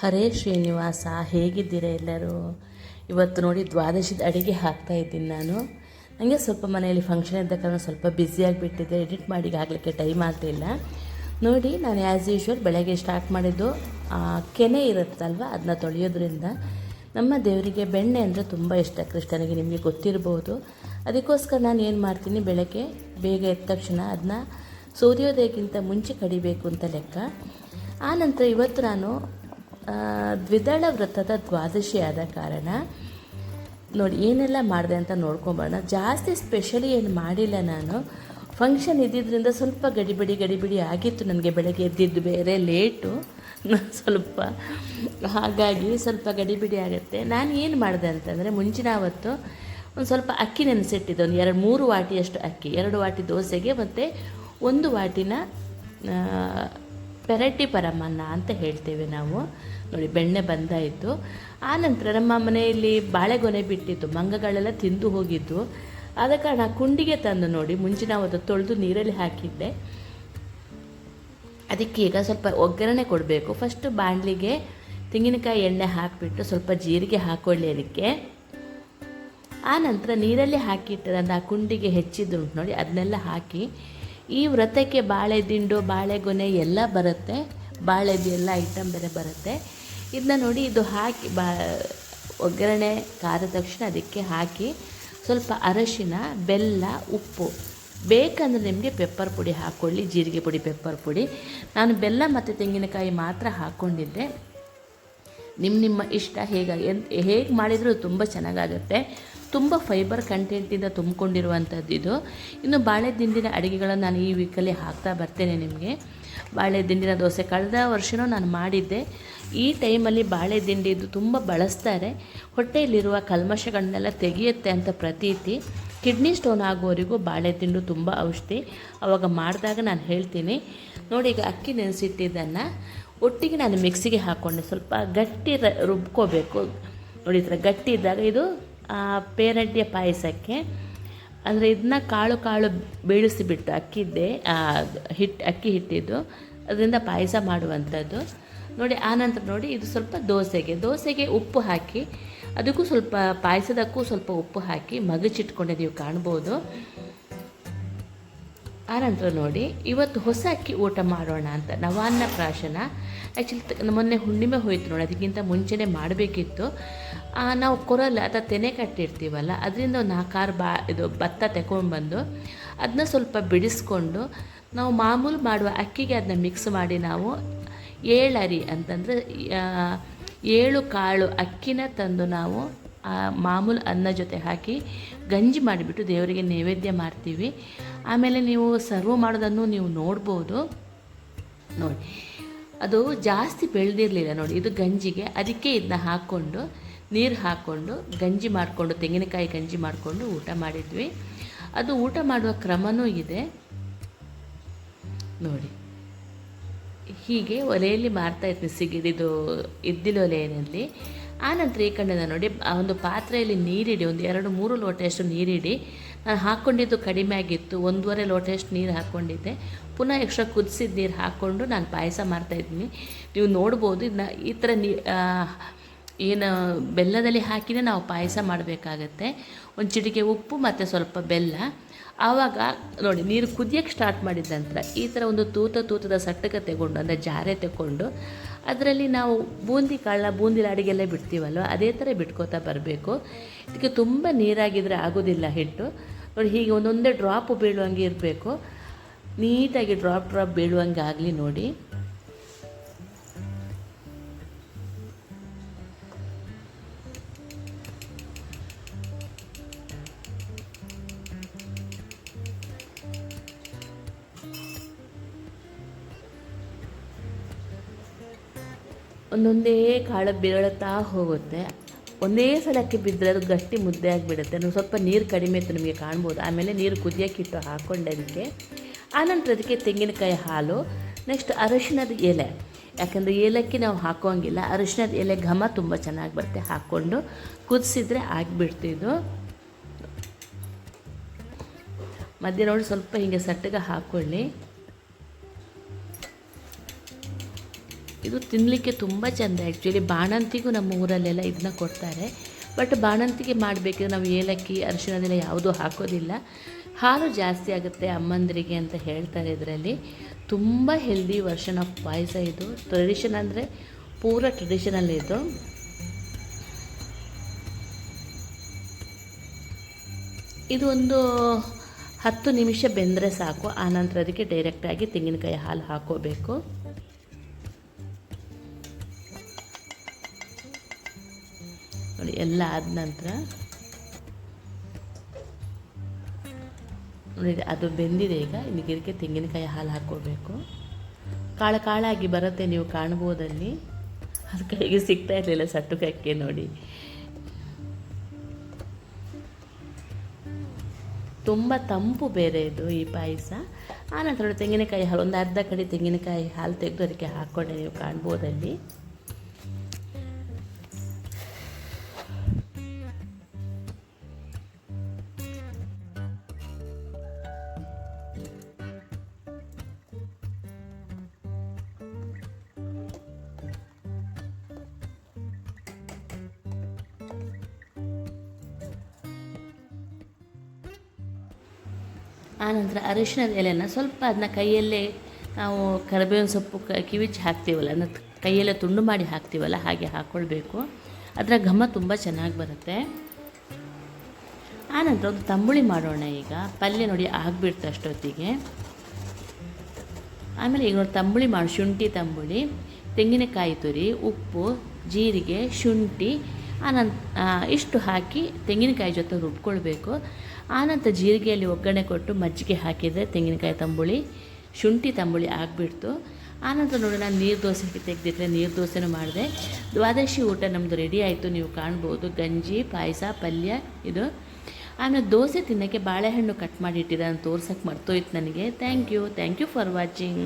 ಹರೇ ಶ್ರೀನಿವಾಸ, ಹೇಗಿದ್ದೀರಾ ಎಲ್ಲರೂ? ಇವತ್ತು ನೋಡಿ ದ್ವಾದಶಿದ ಅಡುಗೆ ಹಾಕ್ತಾಯಿದ್ದೀನಿ ನಾನು. ನನಗೆ ಸ್ವಲ್ಪ ಮನೆಯಲ್ಲಿ ಫಂಕ್ಷನ್ ಇದ್ದ ಕಾರಣ ಸ್ವಲ್ಪ ಬ್ಯುಸಿಯಾಗಿಬಿಟ್ಟಿದ್ದೆ, ಎಡಿಟ್ ಮಾಡಿ ಆಗಲಿಕ್ಕೆ ಟೈಮ್ ಆಗ್ತಿಲ್ಲ. ನೋಡಿ, ನಾನು ಆ್ಯಸ್ ಯೂಶ್ವಲ್ ಬೆಳಗ್ಗೆ ಸ್ಟಾರ್ಟ್ ಮಾಡಿದ್ದು ಕೆನೆ ಇರುತ್ತಲ್ವ, ಅದನ್ನ ತೊಳೆಯೋದ್ರಿಂದ. ನಮ್ಮ ದೇವರಿಗೆ ಬೆಣ್ಣೆ ಅಂದರೆ ತುಂಬ ಇಷ್ಟ, ಕೃಷ್ಣನಿಗೆ, ನಿಮಗೆ ಗೊತ್ತಿರ್ಬೋದು. ಅದಕ್ಕೋಸ್ಕರ ನಾನು ಏನು ಮಾಡ್ತೀನಿ, ಬೆಳಗ್ಗೆ ಬೇಗ ಎದ್ದ ತಕ್ಷಣ ಅದನ್ನ ಸೂರ್ಯೋದಯಕ್ಕಿಂತ ಮುಂಚೆ ಕಡಿಬೇಕು ಅಂತ ಲೆಕ್ಕ. ಆನಂತರ ಇವತ್ತು ನಾನು ದ್ವಿದಳ ವ್ರತದ ದ್ವಾದಶಿ ಆದ ಕಾರಣ ನೋಡಿ ಏನೆಲ್ಲ ಮಾಡಿದೆ ಅಂತ ನೋಡ್ಕೊಂಬೋಣ. ಜಾಸ್ತಿ ಸ್ಪೆಷಲಿ ಏನು ಮಾಡಿಲ್ಲ ನಾನು. ಫಂಕ್ಷನ್ ಇದ್ದಿದ್ದರಿಂದ ಸ್ವಲ್ಪ ಗಡಿಬಿಡಿ ಆಗಿತ್ತು. ನನಗೆ ಬೆಳಗ್ಗೆ ಎದ್ದಿದ್ದು ಬೇರೆ ಲೇಟು ಸ್ವಲ್ಪ, ಹಾಗಾಗಿ ಸ್ವಲ್ಪ ಗಡಿಬಿಡಿ ಆಗುತ್ತೆ. ನಾನು ಏನು ಮಾಡಿದೆ ಅಂತಂದರೆ, ಮುಂಚಿನ ಅವತ್ತು ಒಂದು ಸ್ವಲ್ಪ ಅಕ್ಕಿ ನೆನೆಸಿಟ್ಟಿದ್ದೆ, ಒಂದು 2-3 ವಾಟಿಯಷ್ಟು ಅಕ್ಕಿ, 2 ವಾಟಿ ದೋಸೆಗೆ ಮತ್ತು 1 ವಾಟಿನ ಪೆರಟಿ ಪರಮನ್ನ ಅಂತ ಹೇಳ್ತೇವೆ ನಾವು. ನೋಡಿ, ಬೆಣ್ಣೆ ಬಂದಾಯಿತು. ಆನಂತರ ನಮ್ಮ ಮನೆಯಲ್ಲಿ ಬಾಳೆಗೊನೆ ಬಿಟ್ಟಿತ್ತು, ಮಂಗಗಳೆಲ್ಲ ತಿಂದು ಹೋಗಿದ್ದು. ಆದ ಕಾರಣ ಕುಂಡಿಗೆ ತಂದು ನೋಡಿ ಮುಂಚಿನ ಅವತ್ತು ತೊಳೆದು ನೀರಲ್ಲಿ ಹಾಕಿದ್ದೆ. ಅದಕ್ಕೆ ಈಗ ಸ್ವಲ್ಪ ಒಗ್ಗರಣೆ ಕೊಡಬೇಕು. ಫಸ್ಟು ಬಾಣಲಿಗೆ ತೆಂಗಿನಕಾಯಿ ಎಣ್ಣೆ ಹಾಕಿಬಿಟ್ಟು ಸ್ವಲ್ಪ ಜೀರಿಗೆ ಹಾಕ್ಕೊಳ್ಳಿ ಅದಕ್ಕೆ. ಆನಂತರ ನೀರಲ್ಲಿ ಹಾಕಿಟ್ಟಿರೋದು ಆ ಕುಂಡಿಗೆ ಹೆಚ್ಚಿದ್ದುಂಟು ನೋಡಿ, ಅದನ್ನೆಲ್ಲ ಹಾಕಿ, ಈ ವ್ರತಕ್ಕೆ ಬಾಳೆ ದಿಂಡು, ಬಾಳೆಗೊನೆ ಎಲ್ಲ ಬರುತ್ತೆ, ಬಾಳೆದು ಎಲ್ಲ ಐಟಮ್ ಬೇರೆ ಬರುತ್ತೆ. ಇದನ್ನ ನೋಡಿ, ಇದು ಹಾಕಿ ಒಗ್ಗರಣೆ ಕಾದ ತಕ್ಷಣ ಅದಕ್ಕೆ ಹಾಕಿ ಸ್ವಲ್ಪ ಅರಶಿನ, ಬೆಲ್ಲ, ಉಪ್ಪು, ಬೇಕಂದರೆ ನಿಮಗೆ ಪೆಪ್ಪರ್ ಪುಡಿ ಹಾಕ್ಕೊಳ್ಳಿ, ಜೀರಿಗೆ ಪುಡಿ, ಪೆಪ್ಪರ್ ಪುಡಿ. ನಾನು ಬೆಲ್ಲ ಮತ್ತು ತೆಂಗಿನಕಾಯಿ ಮಾತ್ರ ಹಾಕ್ಕೊಂಡಿದ್ದೆ. ನಿಮ್ಮ ಇಷ್ಟ, ಹೇಗೆ ಮಾಡಿದರೂ ತುಂಬ ಚೆನ್ನಾಗಾಗುತ್ತೆ. ತುಂಬ ಫೈಬರ್ ಕಂಟೆಂಟಿಂದ ತುಂಬಿಕೊಂಡಿರುವಂಥದ್ದು ಇದು. ಇನ್ನು ಬಾಳೆ ದಿಂಡಿನ ಅಡುಗೆಗಳನ್ನು ನಾನು ಈ ವೀಕಲ್ಲಿ ಹಾಕ್ತಾ ಬರ್ತೇನೆ ನಿಮಗೆ. ಬಾಳೆ ದಿಂಡಿನ ದೋಸೆ ಕಳೆದ ವರ್ಷವೂ ನಾನು ಮಾಡಿದ್ದೆ. ಈ ಟೈಮಲ್ಲಿ ಬಾಳೆ ದಿಂಡಿದ್ದು ತುಂಬ ಬಳಸ್ತಾರೆ, ಹೊಟ್ಟೆಯಲ್ಲಿರುವ ಕಲ್ಮಶಗಳನ್ನೆಲ್ಲ ತೆಗೆಯುತ್ತೆ ಅಂತ ಪ್ರತೀತಿ. ಕಿಡ್ನಿ ಸ್ಟೋನ್ ಆಗೋವರೆಗೂ ಬಾಳೆ ದಿಂಡು ತುಂಬ ಔಷಧಿ. ಆವಾಗ ಮಾಡಿದಾಗ ನಾನು ಹೇಳ್ತೀನಿ. ನೋಡಿ, ಈಗ ಅಕ್ಕಿ ನೆನೆಸಿಟ್ಟಿದ್ದನ್ನು ಒಟ್ಟಿಗೆ ನಾನು ಮಿಕ್ಸಿಗೆ ಹಾಕ್ಕೊಂಡೆ. ಸ್ವಲ್ಪ ಗಟ್ಟಿ ರುಬ್ಕೋಬೇಕು. ನೋಡಿ, ಈ ಥರ ಗಟ್ಟಿ ಇದ್ದಾಗ ಇದು ಪೇರಡ್ಡಿಯ ಪಾಯಸಕ್ಕೆ, ಅಂದರೆ ಇದನ್ನ ಕಾಳು ಬೇಯಿಸಿಬಿಟ್ಟು ಅಕ್ಕಿ ಹಿಟ್ಟಿದ್ದು ಅದರಿಂದ ಪಾಯಸ ಮಾಡುವಂಥದ್ದು. ನೋಡಿ, ಆನಂತರ ನೋಡಿ, ಇದು ಸ್ವಲ್ಪ ದೋಸೆಗೆ ಉಪ್ಪು ಹಾಕಿ, ಅದಕ್ಕೂ ಸ್ವಲ್ಪ ಪಾಯಸದಕ್ಕೂ ಸ್ವಲ್ಪ ಉಪ್ಪು ಹಾಕಿ ಮಗಚಿಟ್ಕೊಂಡೆ, ನೀವು ಕಾಣ್ಬೋದು. ಆನಂತರ ನೋಡಿ, ಇವತ್ತು ಹೊಸ ಅಕ್ಕಿ ಊಟ ಮಾಡೋಣ ಅಂತ ನವಾನ್ನ ಪ್ರಾಶನ. ಆ್ಯಕ್ಚುಲಿ ಮೊನ್ನೆ ಹುಣ್ಣಿಮೆ ಹೋಯ್ತು ನೋಡಿ, ಅದಕ್ಕಿಂತ ಮುಂಚೆನೇ ಮಾಡಬೇಕಿತ್ತು. ನಾವು ಕೊರಲ್ಲ ಅಥವಾ ತೆನೆ ಕಟ್ಟಿರ್ತೀವಲ್ಲ, ಅದರಿಂದ ಒಂದು 4-6 ಭತ್ತ ತಗೊಂಡ್ಬಂದು ಅದನ್ನ ಸ್ವಲ್ಪ ಬಿಡಿಸ್ಕೊಂಡು ನಾವು ಮಾಮೂಲು ಮಾಡುವ ಅಕ್ಕಿಗೆ ಅದನ್ನ ಮಿಕ್ಸ್ ಮಾಡಿ, ನಾವು 7 ಅರಿ ಅಂತಂದರೆ 7 ಕಾಳು ಅಕ್ಕಿನ ತಂದು ನಾವು ಮಾಮೂಲು ಅನ್ನ ಜೊತೆ ಹಾಕಿ ಗಂಜಿ ಮಾಡಿಬಿಟ್ಟು ದೇವರಿಗೆ ನೈವೇದ್ಯ ಮಾಡ್ತೀವಿ. ಆಮೇಲೆ ನೀವು ಸರ್ವ್ ಮಾಡೋದನ್ನು ನೀವು ನೋಡ್ಬೋದು. ನೋಡಿ, ಅದು ಜಾಸ್ತಿ ಬೆಳೆದಿರಲಿಲ್ಲ ನೋಡಿ, ಇದು ಗಂಜಿಗೆ. ಅದಕ್ಕೆ ಇದನ್ನ ಹಾಕ್ಕೊಂಡು, ನೀರು ಹಾಕ್ಕೊಂಡು ಗಂಜಿ ಮಾಡಿಕೊಂಡು, ತೆಂಗಿನಕಾಯಿ ಗಂಜಿ ಮಾಡಿಕೊಂಡು ಊಟ ಮಾಡಿದ್ವಿ. ಅದು ಊಟ ಮಾಡುವ ಕ್ರಮವೂ ಇದೆ ನೋಡಿ. ಹೀಗೆ ಒಲೆಯಲ್ಲಿ ಮಾಡ್ತಾಯಿರ್ತೀನಿ, ಸಿಗಿದಿದು ಇದ್ದಿಲು ಒಲೆಯಲ್ಲಿ. ಆನಂತರ ಈ ಕಡೆಯಿಂದ ನೋಡಿ, ಒಂದು ಪಾತ್ರೆಯಲ್ಲಿ ನೀರಿಡಿ, ಒಂದು 2-3 ಲೋಟಷ್ಟು ನೀರಿಡಿ. ನಾನು ಹಾಕ್ಕೊಂಡಿದ್ದು ಕಡಿಮೆ ಆಗಿತ್ತು, 1.5 ಲೋಟಷ್ಟು ನೀರು ಹಾಕ್ಕೊಂಡಿದ್ದೆ. ಪುನಃ ಎಕ್ಸ್ಟ್ರಾ ಕುದಿಸಿದ ನೀರು ಹಾಕ್ಕೊಂಡು ನಾನು ಪಾಯಸ ಮಾಡ್ತಾಯಿದ್ದೀನಿ. ನೀವು ನೋಡ್ಬೋದು, ಇದನ್ನ ಈ ಥರ ಏನು ಬೆಲ್ಲದಲ್ಲಿ ಹಾಕಿನೇ ನಾವು ಪಾಯಸ ಮಾಡಬೇಕಾಗತ್ತೆ. ಒಂದು ಚಿಟಿಕೆ ಉಪ್ಪು ಮತ್ತು ಸ್ವಲ್ಪ ಬೆಲ್ಲ. ಆವಾಗ ನೋಡಿ, ನೀರು ಕುದಿಯೋಕ್ಕೆ ಸ್ಟಾರ್ಟ್ ಮಾಡಿದ ನಂತರ ಈ ಥರ ಒಂದು ತೂತದ ಸಟ್ಟಕ ತಗೊಂಡು, ಅಂದರೆ ಜಾರೆ ತಗೊಂಡು, ಅದರಲ್ಲಿ ನಾವು ಬೂಂದಿ ಲಾಡಿಗೆಲ್ಲ ಬಿಡ್ತೀವಲ್ವ, ಅದೇ ಥರ ಬಿಟ್ಕೋತಾ ಬರಬೇಕು. ಇದಕ್ಕೆ ತುಂಬ ನೀರಾಗಿದ್ದರೆ ಆಗೋದಿಲ್ಲ ಹಿಟ್ಟು. ನೋಡಿ, ಹೀಗೆ ಒಂದೊಂದೇ ಡ್ರಾಪ್ ಬೀಳುವಂಗೆ ಇರಬೇಕು, ನೀಟಾಗಿ ಡ್ರಾಪ್ ಬೀಳುವಂಗೆ ಆಗಲಿ ನೋಡಿ. ಒಂದೊಂದೇ ಕಾಳು ಬೀಳುತ್ತಾ ಹೋಗುತ್ತೆ. ಒಂದೇ ಸಲಕ್ಕೆ ಬಿದ್ದರೆ ಅದು ಗಟ್ಟಿ ಮುದ್ದೆ ಆಗಿಬಿಡುತ್ತೆ. ನಾವು ಸ್ವಲ್ಪ ನೀರು ಕಡಿಮೆ ಇತ್ತು, ನಿಮಗೆ ಕಾಣ್ಬೋದು. ಆಮೇಲೆ ನೀರು ಕುದಿಯೋಕ್ಕಿಟ್ಟು ಹಾಕ್ಕೊಂಡೆ ಅದಕ್ಕೆ. ಆನಂತರ ಅದಕ್ಕೆ ತೆಂಗಿನಕಾಯಿ ಹಾಲು, ನೆಕ್ಸ್ಟ್ ಅರಶಿನದ ಎಲೆ, ಯಾಕಂದರೆ ಏಲಕ್ಕಿ ನಾವು ಹಾಕೋಂಗಿಲ್ಲ, ಅರಶಿನದ ಎಲೆ ಘಮ ತುಂಬ ಚೆನ್ನಾಗಿ ಬರುತ್ತೆ. ಹಾಕ್ಕೊಂಡು ಕುದಿಸಿದ್ರೆ ಆಗಿಬಿಡ್ತಿದ್ದು. ಮಧ್ಯೆ ನೋಡಿ ಸ್ವಲ್ಪ ಹೀಗೆ ಸಟ್ಟಗೆ ಹಾಕ್ಕೊಳ್ಳಿ. ಇದು ತಿನ್ನಲಿಕ್ಕೆ ತುಂಬ ಚೆಂದ. ಆ್ಯಕ್ಚುಲಿ ಬಾಣಂತಿಗೂ ನಮ್ಮ ಊರಲ್ಲೆಲ್ಲ ಇದನ್ನ ಕೊಡ್ತಾರೆ. ಬಟ್ ಬಾಣಂತಿಗೆ ಮಾಡಬೇಕಿದ್ರೆ ನಾವು ಏಲಕ್ಕಿ ಅರಿಶಿಣದೆಲ್ಲ ಯಾವುದೂ ಹಾಕೋದಿಲ್ಲ. ಹಾಲು ಜಾಸ್ತಿ ಆಗುತ್ತೆ ಅಮ್ಮಂದಿರಿಗೆ ಅಂತ ಹೇಳ್ತಾರೆ. ಇದರಲ್ಲಿ ತುಂಬ ಹೆಲ್ದಿ ವರ್ಷನ್ ಆಫ್ ಪಾಯಸ ಇದು. ಟ್ರೆಡಿಷನ್ ಅಂದರೆ ಪೂರ ಟ್ರೆಡಿಷನಲ್ ಇದು. ಇದು ಒಂದು 10 ನಿಮಿಷ ಬೆಂದರೆ ಸಾಕು. ಆನಂತರ ಅದಕ್ಕೆ ಡೈರೆಕ್ಟಾಗಿ ತೆಂಗಿನಕಾಯಿ ಹಾಲು ಹಾಕೋಬೇಕು. ನೋಡಿ, ಎಲ್ಲ ಆದ ನಂತರ ನೋಡಿ ಅದು ಬೆಂದಿದೆ. ಈಗ ಇದಕ್ಕೆ ತೆಂಗಿನಕಾಯಿ ಹಾಲು ಹಾಕ್ಕೋಬೇಕು. ಕಾಳಾಗಿ ಬರುತ್ತೆ, ನೀವು ಕಾಣ್ಬೋದಲ್ಲಿ. ಅದು ಕೈಗೆ ಸಿಗ್ತಾ ಇರಲಿಲ್ಲ ಸಟ್ಟುಕಕ್ಕೆ. ನೋಡಿ, ತುಂಬ ತಂಪು ಬೇರೆ ಇದು ಈ ಪಾಯಸ. ಆನಂತರ ತೆಂಗಿನಕಾಯಿ ಹಾಲು ಒಂದು ಅರ್ಧ ಕಡೆ ತೆಂಗಿನಕಾಯಿ ಹಾಲು ತೆಗೆದು ಅದಕ್ಕೆ ಹಾಕ್ಕೊಂಡೆ, ನೀವು ಕಾಣ್ಬೋದಲ್ಲಿ. ಆನಂತರ ಅರಿಶಿಣದ ಎಲೆನ ಸ್ವಲ್ಪ ಅದನ್ನ ಕೈಯಲ್ಲೇ ನಾವು ಕರಿಬೇವಿನ ಸೊಪ್ಪು ಕಿವಿಚ್ಚಿ ಹಾಕ್ತೀವಲ್ಲ, ಅದನ್ನ ಕೈಯಲ್ಲೇ ತುಂಡು ಮಾಡಿ ಹಾಕ್ತೀವಲ್ಲ, ಹಾಗೆ ಹಾಕ್ಕೊಳ್ಬೇಕು. ಅದರ ಘಮ ತುಂಬ ಚೆನ್ನಾಗಿ ಬರುತ್ತೆ. ಆನಂತರ ಒಂದು ತಂಬುಳಿ ಮಾಡೋಣ. ಈಗ ಪಲ್ಯ ನೋಡಿ ಆಗಿಬಿಡ್ತು ಅಷ್ಟೊತ್ತಿಗೆ. ಆಮೇಲೆ ಈಗ ನೋಡಿ ತಂಬುಳಿ ಮಾಡಿ, ಶುಂಠಿ ತಂಬುಳಿ, ತೆಂಗಿನಕಾಯಿ ತುರಿ, ಉಪ್ಪು, ಜೀರಿಗೆ, ಶುಂಠಿ, ಇಷ್ಟು ಹಾಕಿ ತೆಂಗಿನಕಾಯಿ ಜೊತೆ ರುಬ್ಕೊಳ್ಬೇಕು. ಆನಂತರ ಜೀರಿಗೆಯಲ್ಲಿ ಒಗ್ಗರಣೆ ಕೊಟ್ಟು ಮಜ್ಜಿಗೆ ಹಾಕಿದರೆ ತೆಂಗಿನಕಾಯಿ ತಂಬುಳಿ, ಶುಂಠಿ ತಂಬುಳಿ ಆಗಿಬಿಡ್ತು. ಆನಂತರ ನೋಡಿ, ನಾನು ನೀರು ದೋಸೆಗೆ ತೆಗೆದಿಟ್ಟರೆ ನೀರು ದೋಸೆನೂ ಮಾಡಿದೆ. ದ್ವಾದಶಿ ಊಟ ನಮ್ಮದು ರೆಡಿ ಆಯಿತು, ನೀವು ಕಾಣ್ಬೋದು. ಗಂಜಿ, ಪಾಯಸ, ಪಲ್ಯ ಇದು. ಆಮೇಲೆ ದೋಸೆ ತಿನ್ನೋಕ್ಕೆ ಬಾಳೆಹಣ್ಣು ಕಟ್ ಮಾಡಿ ಇಟ್ಟಿದ್ದೆ, ನಾನು ತೋರ್ಸೋಕ್ಕೆ ಮರ್ತೋಯ್ತು ನನಗೆ. Thank you for watching.